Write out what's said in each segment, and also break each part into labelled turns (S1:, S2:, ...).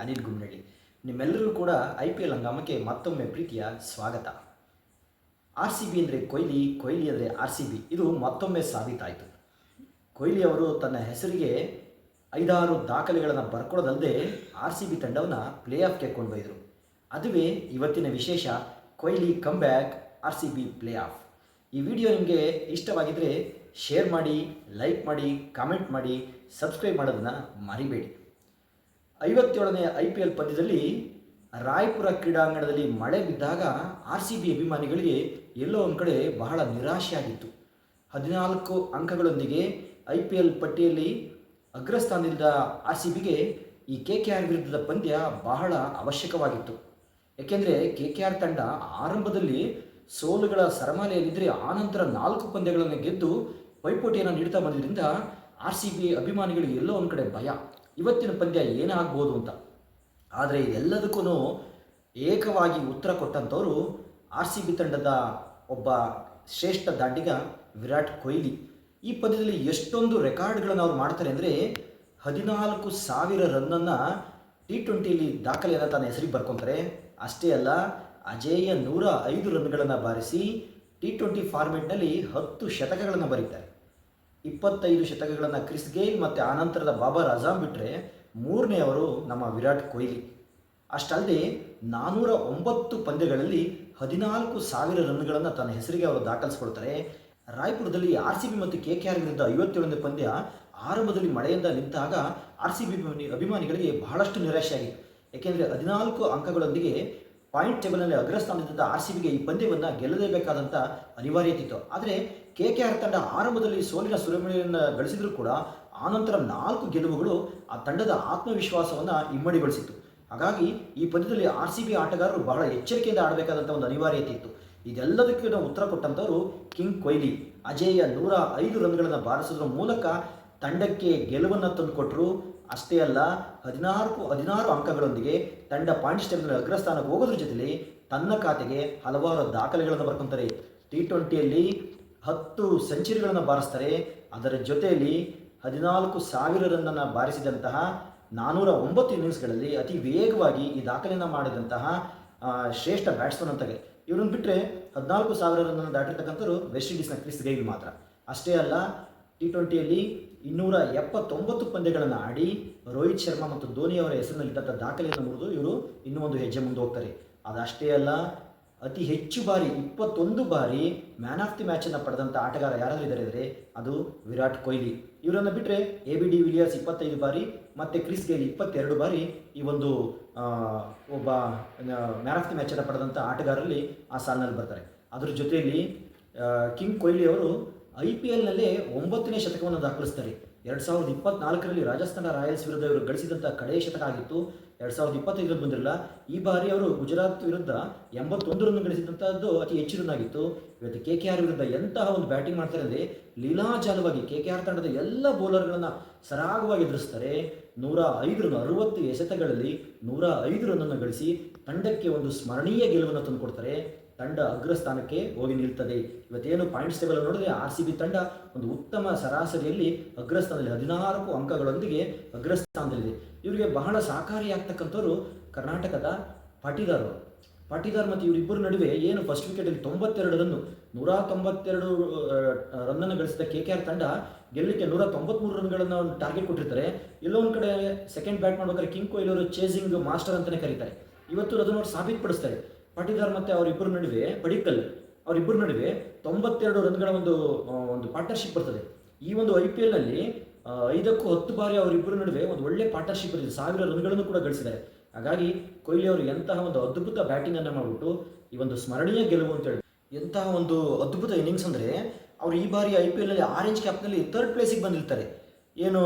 S1: ಅನಿಲ್ ಗುಮ್ನಳ್ಳಿ. ನಿಮ್ಮೆಲ್ಲರಿಗೂ ಕೂಡ IPL ಹಂಗಾಮಕ್ಕೆ ಮತ್ತೊಮ್ಮೆ ಪ್ರೀತಿಯ ಸ್ವಾಗತ. RCB ಅಂದರೆ ಕೊಹ್ಲಿ, ಕೊಹ್ಲಿ ಅಂದರೆ RCB, ಇದು ಮತ್ತೊಮ್ಮೆ ಸಾಬೀತಾಯಿತು. ಕೊಹ್ಲಿ ಅವರು ತನ್ನ ಹೆಸರಿಗೆ 5-6 ದಾಖಲೆಗಳನ್ನು ಬರ್ಕೊಳ್ಳೋದಲ್ಲದೆ RCB ತಂಡವನ್ನು ಪ್ಲೇ ಆಫ್ಗೆ ಕೊಂಡೊಯ್ದರು. ಅದುವೇ ಇವತ್ತಿನ ವಿಶೇಷ, Kohli come back, RCB play of. ಈ ವಿಡಿಯೋ ನಿಮಗೆ ಇಷ್ಟವಾಗಿದ್ದರೆ ಶೇರ್ ಮಾಡಿ, ಲೈಕ್ ಮಾಡಿ, ಕಾಮೆಂಟ್ ಮಾಡಿ, ಸಬ್ಸ್ಕ್ರೈಬ್ ಮಾಡೋದನ್ನು ಮರಿಬೇಡಿ. 57ನೇ IPL ಪಂದ್ಯದಲ್ಲಿ ರಾಯ್ಪುರ ಕ್ರೀಡಾಂಗಣದಲ್ಲಿ ಮಳೆ ಬಿದ್ದಾಗ RCB ಅಭಿಮಾನಿಗಳಿಗೆ ಎಲ್ಲೋ ಒಂದು ಕಡೆ ಬಹಳ ನಿರಾಶೆಯಾಗಿತ್ತು. 14 ಅಂಕಗಳೊಂದಿಗೆ IPL ಪಟ್ಟಿಯಲ್ಲಿ ಅಗ್ರಸ್ಥಾನದಿಂದ RCBಗೆ ಈ KKR ವಿರುದ್ಧದ ಪಂದ್ಯ ಬಹಳ ಅವಶ್ಯಕವಾಗಿತ್ತು. ಏಕೆಂದರೆ KKR ತಂಡ ಆರಂಭದಲ್ಲಿ ಸೋಲುಗಳ ಸರಮಾಲೆಯಲ್ಲಿದ್ದರೆ ಆನಂತರ 4 ಪಂದ್ಯಗಳನ್ನು ಗೆದ್ದು ಪೈಪೋಟಿಯನ್ನು ನೀಡ್ತಾ ಬಂದಿದ್ದರಿಂದ RCB ಅಭಿಮಾನಿಗಳಿಗೆ ಎಲ್ಲೋ ಒಂದು ಕಡೆ ಭಯ, ಇವತ್ತಿನ ಪಂದ್ಯ ಏನಾಗ್ಬೋದು ಅಂತ. ಆದರೆ ಇದೆಲ್ಲದಕ್ಕೂ ಏಕವಾಗಿ ಉತ್ತರ ಕೊಟ್ಟಂಥವರು RCB ತಂಡದ ಒಬ್ಬ ಶ್ರೇಷ್ಠ ದಾಂಡಿಗ ವಿರಾಟ್ ಕೊಹ್ಲಿ. ಈ ಪಂದ್ಯದಲ್ಲಿ ಎಷ್ಟೊಂದು ರೆಕಾರ್ಡ್ಗಳನ್ನು ಅವ್ರು ಮಾಡ್ತಾರೆ ಅಂದರೆ 14,000 ರನ್ನನ್ನು T20ಯಲ್ಲಿ ದಾಖಲೆಯನ್ನು ತನ್ನ ಹೆಸರಿಗೆ ಬರ್ಕೊತಾರೆ. ಅಷ್ಟೇ ಅಲ್ಲ, ಅಜೇಯ 105 ರನ್ಗಳನ್ನು ಬಾರಿಸಿ T20 ಫಾರ್ಮೆಟ್ನಲ್ಲಿ 10 ಶತಕಗಳನ್ನು ಬರೀತಾರೆ. 25 ಶತಕಗಳನ್ನು ಕ್ರಿಸ್ ಗೇಲ್ ಮತ್ತು ಆನಂತರದ ಬಾಬರ್ ಅಜಾಮ್ ಬಿಟ್ಟರೆ ಮೂರನೆಯವರು ನಮ್ಮ ವಿರಾಟ್ ಕೊಹ್ಲಿ. ಅಷ್ಟಲ್ಲದೆ 409 ಪಂದ್ಯಗಳಲ್ಲಿ 14,000 ರನ್ಗಳನ್ನು ತನ್ನ ಹೆಸರಿಗೆ ಅವರು ದಾಖಲಿಸ್ಕೊಳ್ತಾರೆ. ರಾಯ್ಪುರದಲ್ಲಿ RCB ಮತ್ತು KKR ವಿರುದ್ಧ 57ನೇ ಪಂದ್ಯ ಆರಂಭದಲ್ಲಿ ಮಳೆಯಿಂದ ನಿಂತಾಗ RCB ಅಭಿಮಾನಿಗಳಿಗೆ ಬಹಳಷ್ಟು ನಿರಾಶೆಯಾಗಿತ್ತು. ಏಕೆಂದರೆ 14 ಅಂಕಗಳೊಂದಿಗೆ ಪಾಯಿಂಟ್ ಟೇಬಲ್ನಲ್ಲಿ ಅಗ್ರಸ್ಥಾನದಿಂದ RCBಗೆ ಈ ಪಂದ್ಯವನ್ನು ಗೆಲ್ಲಲೇಬೇಕಾದಂಥ ಅನಿವಾರ್ಯತೆ ಇತ್ತು. ಆದರೆ KKR ತಂಡ ಆರಂಭದಲ್ಲಿ ಸೋಲಿನ ಸುರಿಮಳೆಯನ್ನು ಗಳಿಸಿದರೂ ಕೂಡ ಆನಂತರ 4 ಗೆಲುವುಗಳು ಆ ತಂಡದ ಆತ್ಮವಿಶ್ವಾಸವನ್ನು ಇಮ್ಮಡಿಗೊಳಿಸಿತ್ತು. ಹಾಗಾಗಿ ಈ ಪಂದ್ಯದಲ್ಲಿ RCB ಆಟಗಾರರು ಬಹಳ ಎಚ್ಚರಿಕೆಯಿಂದ ಆಡಬೇಕಾದಂಥ ಒಂದು ಅನಿವಾರ್ಯತೆ ಇತ್ತು. ಇದೆಲ್ಲದಕ್ಕೂ ಉತ್ತರ ಕೊಟ್ಟಂಥವರು ಕಿಂಗ್ ಕೊಹ್ಲಿ. ಅಜೇಯ 105 ರನ್ಗಳನ್ನು ಬಾರಿಸೋದ್ರ ಮೂಲಕ ತಂಡಕ್ಕೆ ಗೆಲುವನ್ನು ತಂದುಕೊಟ್ಟರು. ಅಷ್ಟೇ ಅಲ್ಲ, 16 ಅಂಕಗಳೊಂದಿಗೆ ತಂಡ ಪಾಯಿಂಟ್ಸ್ ಟೇಬಲ್ನಲ್ಲಿ ಅಗ್ರಸ್ಥಾನಕ್ಕೆ ಹೋಗೋದ್ರ ಜೊತೆಲಿ ತನ್ನ ಖಾತೆಗೆ ಹಲವಾರು ದಾಖಲೆಗಳನ್ನು ಬರ್ಕೊತಾರೆ. T20ಯಲ್ಲಿ 10 ಸೆಂಚುರಿಗಳನ್ನು ಬಾರಿಸ್ತಾರೆ. ಅದರ ಜೊತೆಯಲ್ಲಿ 14,000 ರನ್ನನ್ನು ಬಾರಿಸಿದಂತಹ 409 ಇನ್ನಿಂಗ್ಸ್ಗಳಲ್ಲಿ ಅತಿ ವೇಗವಾಗಿ ಈ ದಾಖಲೆಯನ್ನು ಮಾಡಿದಂತಹ ಶ್ರೇಷ್ಠ ಬ್ಯಾಟ್ಸ್ಮನ್ ಅಂತಾಗೆ. ಇವರನ್ನು ಬಿಟ್ಟರೆ 14,000 ರನ್ನನ್ನು ದಾಟಿರ್ತಕ್ಕಂಥವ್ರು ವೆಸ್ಟ್ ಇಂಡೀಸ್ನ ಕ್ರಿಸ್ ಗೇಲ್ ಮಾತ್ರ. ಅಷ್ಟೇ ಅಲ್ಲ, T20ಯಲ್ಲಿ 279 ಪಂದ್ಯಗಳನ್ನು ಆಡಿ ರೋಹಿತ್ ಶರ್ಮಾ ಮತ್ತು ಧೋನಿ ಅವರ ಹೆಸರಿನಲ್ಲಿದ್ದಂಥ ದಾಖಲೆಯನ್ನು ಮುರಿದು ಇವರು ಇನ್ನೂ ಒಂದು ಹೆಜ್ಜೆ ಮುಂದೆ ಹೋಗ್ತಾರೆ. ಅದಷ್ಟೇ ಅಲ್ಲ, ಅತಿ ಹೆಚ್ಚು ಬಾರಿ 21 ಬಾರಿ ಮ್ಯಾನ್ ಆಫ್ ದಿ ಮ್ಯಾಚನ್ನು ಪಡೆದಂಥ ಆಟಗಾರ ಯಾರಾದರೂ ಇದ್ದಾರೆ ಅಂದರೆ ಅದು ವಿರಾಟ್ ಕೊಹ್ಲಿ. ಇವರನ್ನು ಬಿಟ್ಟರೆ ABD ವಿಲಿಯರ್ಸ್ 25 ಬಾರಿ ಮತ್ತು ಕ್ರಿಸ್ ಗೇಲ್ 22 ಬಾರಿ ಈ ಒಂದು ಒಬ್ಬ ಮ್ಯಾನ್ ಆಫ್ ದಿ ಮ್ಯಾಚನ್ನು ಪಡೆದಂಥ ಆಟಗಾರರಲ್ಲಿ ಆ ಸಾಲಿನಲ್ಲಿ ಬರ್ತಾರೆ. ಅದರ ಜೊತೆಯಲ್ಲಿ ಕಿಂಗ್ ಕೊಹ್ಲಿ ಅವರು IPLನಲ್ಲೇ 9ನೇ ಶತಕವನ್ನು ದಾಖಲಿಸ್ತಾರೆ. 2024ರಲ್ಲಿ ರಾಜಸ್ಥಾನ ರಾಯಲ್ಸ್ ವಿರುದ್ಧ ಇವರು ಗಳಿಸಿದಂಥ ಕಡೆಯ ಶತಕ ಆಗಿತ್ತು. 2025ರಲ್ಲಿ ಬಂದಿರಲ್ಲ. ಈ ಬಾರಿ ಅವರು ಗುಜರಾತ್ ವಿರುದ್ಧ 81 ರನ್ ಗಳಿಸಿದಂಥದ್ದು ಅತಿ ಹೆಚ್ಚು ರನ್ ಆಗಿತ್ತು. ಇವತ್ತು KKR ವಿರುದ್ಧ ಎಂತಹ ಒಂದು ಬ್ಯಾಟಿಂಗ್ ಮಾಡ್ತಾರೆ ಅಂದರೆ ಲೀಲಾಜಾಲವಾಗಿ KKR ತಂಡದ ಎಲ್ಲ ಬೌಲರ್ಗಳನ್ನು ಸರಾಗವಾಗಿ ಎದುರಿಸ್ತಾರೆ. 105 ರನ್, 60 ಎಸೆತಗಳಲ್ಲಿ 105 ರನ್ನನ್ನು ಗಳಿಸಿ ತಂಡಕ್ಕೆ ಒಂದು ಸ್ಮರಣೀಯ ಗೆಲುವನ್ನು ತಂದುಕೊಡ್ತಾರೆ. ತಂಡ ಅಗ್ರಸ್ಥಾನಕ್ಕೆ ಹೋಗಿ ನಿಲ್ತದೆ. ಇವತ್ತೇನು ಪಾಯಿಂಟ್ಸ್ ಟೇಬಲ್ ನೋಡಿದ್ರೆ RCB ತಂಡ ಒಂದು ಉತ್ತಮ ಸರಾಸರಿಯಲ್ಲಿ ಅಗ್ರಸ್ಥಾನದಲ್ಲಿ 14 ಅಂಕಗಳೊಂದಿಗೆ ಅಗ್ರಸ್ಥಾನದಲ್ಲಿದೆ. ಇವರಿಗೆ ಬಹಳ ಸಹಕಾರಿಯಾಗ್ತಕ್ಕಂಥವ್ರು ಕರ್ನಾಟಕದ ಪಾಟೀದಾರ್ ಮತ್ತು ಇವರಿಬ್ಬರ ನಡುವೆ ಏನು ಫಸ್ಟ್ ವಿಕೆಟಲ್ಲಿ 92 ರನ್ನು 192 ರನ್ನನ್ನು ಗಳಿಸಿದ KKR ತಂಡ ಗೆಲ್ಲಲಿಕ್ಕೆ 193 ರನ್ಗಳನ್ನು ಟಾರ್ಗೆಟ್ ಕೊಟ್ಟಿರ್ತಾರೆ. ಎಲ್ಲೋ ಒಂದು ಕಡೆ ಸೆಕೆಂಡ್ ಬ್ಯಾಟ್ ಮಾಡ್ಬೇಕಾದ್ರೆ ಕಿಂಗ್ ಕೊಹ್ಲಿ ಅವರು ಚೇಸಿಂಗ್ ಮಾಸ್ಟರ್ ಅಂತಲೇ ಕರೀತಾರೆ. ಇವತ್ತು ಅದನ್ನು ಅವರು ಸಾಬೀತುಪಡಿಸ್ತಾರೆ. ಪಾಟೀದಾರ್ ಮತ್ತು ಅವರಿಬ್ಬರ ನಡುವೆ ಪಡಿಕ್ಕಲ್ ಅವರಿಬ್ಬರ ನಡುವೆ 92 ರನ್ಗಳ ಒಂದು ಪಾರ್ಟ್ನರ್ಶಿಪ್ ಬರ್ತದೆ. ಈ ಒಂದು IPLನಲ್ಲಿ 5ಕ್ಕೂ 10 ಬಾರಿ ಅವರಿಬ್ಬರ ನಡುವೆ ಒಂದು ಒಳ್ಳೆ ಪಾರ್ಟ್ನರ್ಶಿಪ್ ಇರ್ತದೆ. 1000 ರನ್ಗಳನ್ನು ಕೂಡ ಗಳಿಸಿದ್ದಾರೆ. ಹಾಗಾಗಿ ಕೊಹ್ಲಿ ಅವರು ಎಂತಹ ಒಂದು ಅದ್ಭುತ ಬ್ಯಾಟಿಂಗನ್ನು ಮಾಡಿಬಿಟ್ಟು ಈ ಒಂದು ಸ್ಮರಣೀಯ ಗೆಲುವು ಅಂತೇಳಿ ಎಂತಹ ಒಂದು ಅದ್ಭುತ ಇನ್ನಿಂಗ್ಸ್ ಅಂದರೆ ಅವರು ಈ ಬಾರಿ IPLನಲ್ಲಿ ಆರೆಂಜ್ ಕ್ಯಾಪ್ನಲ್ಲಿ 3rd ಪ್ಲೇಸಿಗೆ ಬಂದಿರ್ತಾರೆ. ಏನು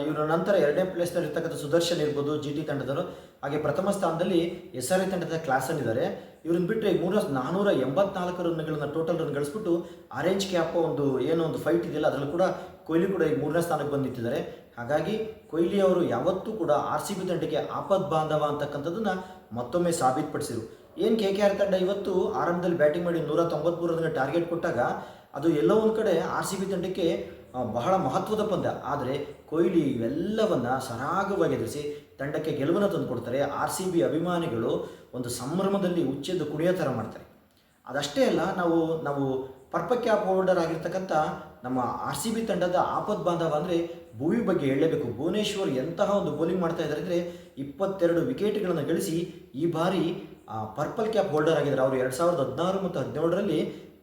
S1: ಇವರ ನಂತರ 2ನೇ ಪ್ಲೇಸ್ನಲ್ಲಿ ಇರ್ತಕ್ಕಂಥ ಸುದರ್ಶನ್ ಇರ್ಬೋದು GT ತಂಡದವರು, ಹಾಗೆ ಪ್ರಥಮ ಸ್ಥಾನದಲ್ಲಿ SRH ತಂಡದ ಕ್ಲಾಸನ್ನಿದ್ದಾರೆ. ಇವ್ರನ್ನ ಬಿಟ್ಟರೆ 484 ರನ್ಗಳನ್ನು ಟೋಟಲ್ ರನ್ ಗಳಿಸ್ಬಿಟ್ಟು ಆರೆಂಜ್ ಕ್ಯಾಪ್ ಒಂದು ಫೈಟ್ ಇದೆಯಲ್ಲ ಅದರಲ್ಲೂ ಕೂಡ ಕೊಹ್ಲಿ ಕೂಡ ಈಗ 3ನೇ ಸ್ಥಾನಕ್ಕೆ ಬಂದು ನಿಂತಿದ್ದಾರೆ. ಹಾಗಾಗಿ ಕೊಹ್ಲಿ ಅವರು ಯಾವತ್ತೂ ಕೂಡ RCB ತಂಡಕ್ಕೆ ಆಪದ್ ಬಾಂಧವ ಅಂತಕ್ಕಂಥದ್ದನ್ನು ಮತ್ತೊಮ್ಮೆ ಸಾಬೀತುಪಡಿಸಿದರು. ಏನು KKR ತಂಡ ಇವತ್ತು ಆರಂಭದಲ್ಲಿ ಬ್ಯಾಟಿಂಗ್ ಮಾಡಿ 193 ರನ್ಗಳ ಟಾರ್ಗೆಟ್ ಕೊಟ್ಟಾಗ ಅದು ಎಲ್ಲೋ ಒಂದು ಕಡೆ RCB ತಂಡಕ್ಕೆ ಬಹಳ ಮಹತ್ವದ ಪಂದ್ಯ. ಆದರೆ ಕೊಹ್ಲಿ ಇವೆಲ್ಲವನ್ನು ಸರಾಗವಾಗಿ ಎದುರಿಸಿ ತಂಡಕ್ಕೆ ಗೆಲುವನ್ನು ತಂದುಕೊಡ್ತಾರೆ. ಆರ್ ಸಿ ಬಿ ಅಭಿಮಾನಿಗಳು ಒಂದು ಸಂಭ್ರಮದಲ್ಲಿ ಉಚ್ಚೆದ್ದು ಕುಣಿಯೋ ಥರ ಮಾಡ್ತಾರೆ. ಅದಷ್ಟೇ ಅಲ್ಲ, ನಾವು ಪರ್ಪಲ್ ಕ್ಯಾಪ್ ಹೋಲ್ಡರ್ ಆಗಿರ್ತಕ್ಕಂಥ ನಮ್ಮ ಆರ್ ಸಿ ಬಿ ತಂಡದ ಆಪದ್ ಬಾಂಧವ ಅಂದರೆ ಭುವಿ ಬಗ್ಗೆ ಹೇಳಲೇಬೇಕು. ಭುವನೇಶ್ವರ್ ಎಂತಹ ಒಂದು ಬೌಲಿಂಗ್ ಮಾಡ್ತಾ ಇದ್ದಾರೆ ಅಂದರೆ 22 ವಿಕೆಟ್ಗಳನ್ನು ಗಳಿಸಿ ಈ ಬಾರಿ ಪರ್ಪಲ್ ಕ್ಯಾಪ್ ಹೋಲ್ಡರ್ ಆಗಿದ್ದಾರೆ. ಅವರು 2016 ಮತ್ತು 17ರಲ್ಲಿ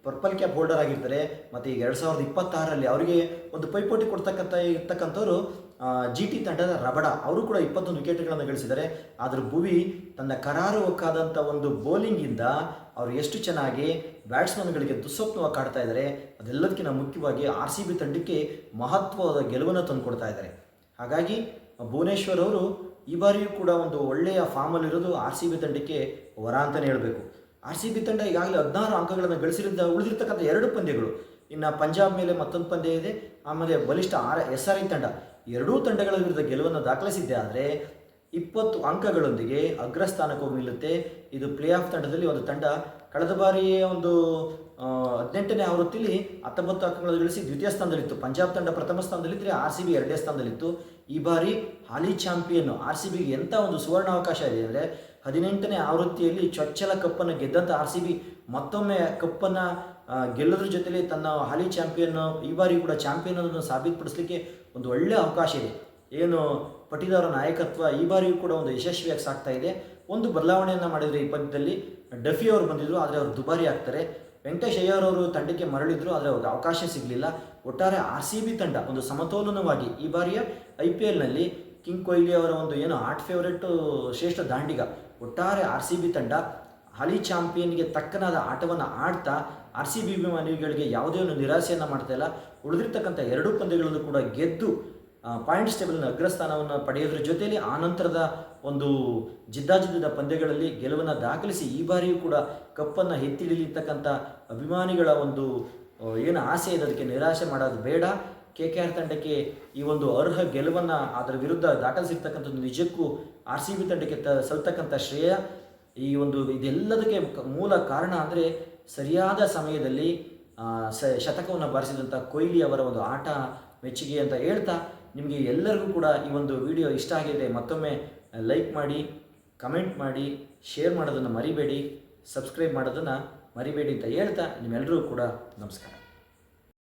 S1: ಪರ್ಪಲ್ ಕ್ಯಾಪ್ ಹೋಲ್ಡರ್ ಆಗಿರ್ತಾರೆ. ಮತ್ತು ಈಗ 2026ರಲ್ಲಿ ಅವರಿಗೆ ಒಂದು ಪೈಪೋಟಿ ಇರ್ತಕ್ಕಂಥವ್ರು ಜಿ ಟಿ ತಂಡದ ರಬಡ, ಅವರು ಕೂಡ 21 ವಿಕೆಟ್ಗಳನ್ನು ಗಳಿಸಿದ್ದಾರೆ. ಆದರೆ ಭುವಿ ತನ್ನ ಕರಾರುವಕ್ಕಾದಂಥ ಒಂದು ಬೌಲಿಂಗಿಂದ ಅವರು ಎಷ್ಟು ಚೆನ್ನಾಗಿ ಬ್ಯಾಟ್ಸ್ಮನ್ಗಳಿಗೆ ದುಸ್ವಪ್ನವಾಗಿ ಕಾಡ್ತಾ ಇದ್ದಾರೆ. ಅದೆಲ್ಲದಕ್ಕಿಂತ ಮುಖ್ಯವಾಗಿ ಆರ್ ಸಿ ಬಿ ತಂಡಕ್ಕೆ ಮಹತ್ವದ ಗೆಲುವನ್ನು ತಂದುಕೊಡ್ತಾ ಇದ್ದಾರೆ. ಹಾಗಾಗಿ ಭುವನೇಶ್ವರ್ ಅವರು ಈ ಬಾರಿಯೂ ಕೂಡ ಒಂದು ಒಳ್ಳೆಯ ಫಾರ್ಮಲ್ಲಿರೋದು ಆರ್ ಸಿ ಬಿ ತಂಡಕ್ಕೆ ವರ ಅಂತಲೇ ಹೇಳಬೇಕು. ಆರ್ ಸಿ ಬಿ ತಂಡ ಈಗಾಗಲೇ 16 ಅಂಕಗಳನ್ನು ಗಳಿಸಿರಿಂದ ಉಳಿದಿರ್ತಕ್ಕಂಥ 2 ಪಂದ್ಯಗಳು, ಇನ್ನು ಪಂಜಾಬ್ ಮೇಲೆ ಮತ್ತೊಂದು ಪಂದ್ಯ ಇದೆ, ಆಮೇಲೆ ಬಲಿಷ್ಠ SRI ತಂಡ, ಎರಡೂ ತಂಡಗಳ ವಿರುದ್ಧ ಗೆಲುವನ್ನು ದಾಖಲಿಸಿದ್ದೆ. ಆದರೆ 20 ಅಂಕಗಳೊಂದಿಗೆ ಅಗ್ರಸ್ಥಾನಕ್ಕೆ ಹೋಗಿ ನಿಲ್ಲುತ್ತೆ. ಇದು ಪ್ಲೇ ಆಫ್ ತಂಡದಲ್ಲಿ ಒಂದು ತಂಡ ಕಳೆದ ಬಾರಿಯೇ ಒಂದು 18ನೇ ಆವೃತ್ತಿಯಲ್ಲಿ 19 ಅಂಕಗಳನ್ನು ಗಳಿಸಿ ದ್ವಿತೀಯ ಸ್ಥಾನದಲ್ಲಿತ್ತು. ಪಂಜಾಬ್ ತಂಡ ಪ್ರಥಮ ಸ್ಥಾನದಲ್ಲಿದ್ದರೆ ಆರ್ ಸಿ ಬಿ 2ನೇ ಸ್ಥಾನದಲ್ಲಿತ್ತು. ಈ ಬಾರಿ ಹಾಲಿ ಚಾಂಪಿಯನ್ ಆರ್ ಸಿ ಬಿಗೆ ಎಂಥ ಒಂದು ಸುವರ್ಣ ಅವಕಾಶ ಇದೆ ಅಂದರೆ 18ನೇ ಆವೃತ್ತಿಯಲ್ಲಿ ಚೊಚ್ಚಲ ಕಪ್ಪನ್ನು ಗೆದ್ದಂಥ ಆರ್ ಸಿ ಬಿ ಮತ್ತೊಮ್ಮೆ ಕಪ್ಪನ್ನು ಗೆಲ್ಲೋದ್ರ ಜೊತೆಲಿ ತನ್ನ ಹಾಲಿ ಚಾಂಪಿಯನ್ ಈ ಬಾರಿ ಕೂಡ ಚಾಂಪಿಯನ್ ಅನ್ನೋದನ್ನು ಸಾಬೀತುಪಡಿಸಲಿಕ್ಕೆ ಒಂದು ಒಳ್ಳೆಯ ಅವಕಾಶ ಇದೆ. ಏನು ಪಟಿದಾರ ನಾಯಕತ್ವ ಈ ಬಾರಿಯೂ ಕೂಡ ಒಂದು ಯಶಸ್ವಿಯಾಗಿ ಸಾಗ್ತಾ ಇದೆ. ಒಂದು ಬದಲಾವಣೆಯನ್ನು ಮಾಡಿದರೆ ಈ ಪಂದ್ಯದಲ್ಲಿ ಡಫಿ ಅವರು ಬಂದಿದ್ದರು, ಆದರೆ ಅವರು ದುಬಾರಿ ಆಗ್ತಾರೆ. ವೆಂಕಟೇಶ್ ಅಯ್ಯರ್ ಅವರು ತಂಡಕ್ಕೆ ಮರಳಿದ್ರು, ಆದರೆ ಅವ್ರಿಗೆ ಅವಕಾಶ ಸಿಗಲಿಲ್ಲ. ಒಟ್ಟಾರೆ ಆರ್ ಸಿ ಬಿ ತಂಡ ಒಂದು ಸಮತೋಲನವಾಗಿ ಈ ಬಾರಿಯ IPLನಲ್ಲಿ ಕಿಂಗ್ ಕೊಹ್ಲಿ ಅವರ ಒಂದು ಏನು ಆರ್ಟ್ ಫೇವರೆಟ್ಟು ಶ್ರೇಷ್ಠ ದಾಂಡಿಗ, ಒಟ್ಟಾರೆ ಆರ್ ಸಿ ಬಿ ತಂಡ ಹಾಲಿ ಚಾಂಪಿಯನ್ಗೆ ತಕ್ಕನಾದ ಆಟವನ್ನು ಆಡ್ತಾ ಆರ್ ಸಿ ಬಿ ಅಭಿಮಾನಿಗಳಿಗೆ ಯಾವುದೇ ಒಂದು ನಿರಾಸೆಯನ್ನು ಮಾಡ್ತಾ ಇಲ್ಲ. ಉಳಿದಿರ್ತಕ್ಕಂಥ 2 ಪಂದ್ಯಗಳನ್ನು ಕೂಡ ಗೆದ್ದು ಪಾಯಿಂಟ್ಸ್ ಟೇಬಲ್ನ ಅಗ್ರಸ್ಥಾನವನ್ನು ಪಡೆಯೋದ್ರ ಜೊತೆಯಲ್ಲಿ ಆನಂತರದ ಒಂದು ಜಿದ್ದಾಜಿದ್ದದ ಪಂದ್ಯಗಳಲ್ಲಿ ಗೆಲುವನ್ನು ದಾಖಲಿಸಿ ಈ ಬಾರಿಯೂ ಕೂಡ ಕಪ್ಪನ್ನು ಎತ್ತಿಡಿಲಿರ್ತಕ್ಕಂಥ ಅಭಿಮಾನಿಗಳ ಒಂದು ಏನು ಆಸೆ ಇದೆ ಅದಕ್ಕೆ ನಿರಾಶೆ ಮಾಡೋದು ಬೇಡ. KKR ತಂಡಕ್ಕೆ ಈ ಒಂದು ಅರ್ಹ ಗೆಲುವನ್ನು ಅದರ ವಿರುದ್ಧ ದಾಖಲಿಸಿರ್ತಕ್ಕಂಥದ್ದು ನಿಜಕ್ಕೂ ಆರ್ ಸಿ ಬಿ ತಂಡಕ್ಕೆ ಸಲ್ತಕ್ಕಂಥ ಶ್ರೇಯ. ಈ ಒಂದು ಇದೆಲ್ಲದಕ್ಕೆ ಮೂಲ ಕಾರಣ ಅಂದರೆ ಸರಿಯಾದ ಸಮಯದಲ್ಲಿ ಶತಕವನ್ನು ಬಾರಿಸಿದಂಥ ಕೊಹ್ಲಿ ಅವರ ಒಂದು ಆಟ ಮೆಚ್ಚುಗೆ ಅಂತ ಹೇಳ್ತಾ, ನಿಮಗೆ ಎಲ್ಲರಿಗೂ ಕೂಡ ಈ ಒಂದು ವಿಡಿಯೋ ಇಷ್ಟ ಆಗಿದೆ ಮತ್ತೊಮ್ಮೆ ಲೈಕ್ ಮಾಡಿ, ಕಮೆಂಟ್ ಮಾಡಿ, ಶೇರ್ ಮಾಡೋದನ್ನು ಮರಿಬೇಡಿ, ಸಬ್ಸ್ಕ್ರೈಬ್ ಮಾಡೋದನ್ನು ಮರಿಬೇಡಿ ಅಂತ ಹೇಳ್ತಾ ನಿಮ್ಮೆಲ್ಲರಿಗೂ ಕೂಡ ನಮಸ್ಕಾರ.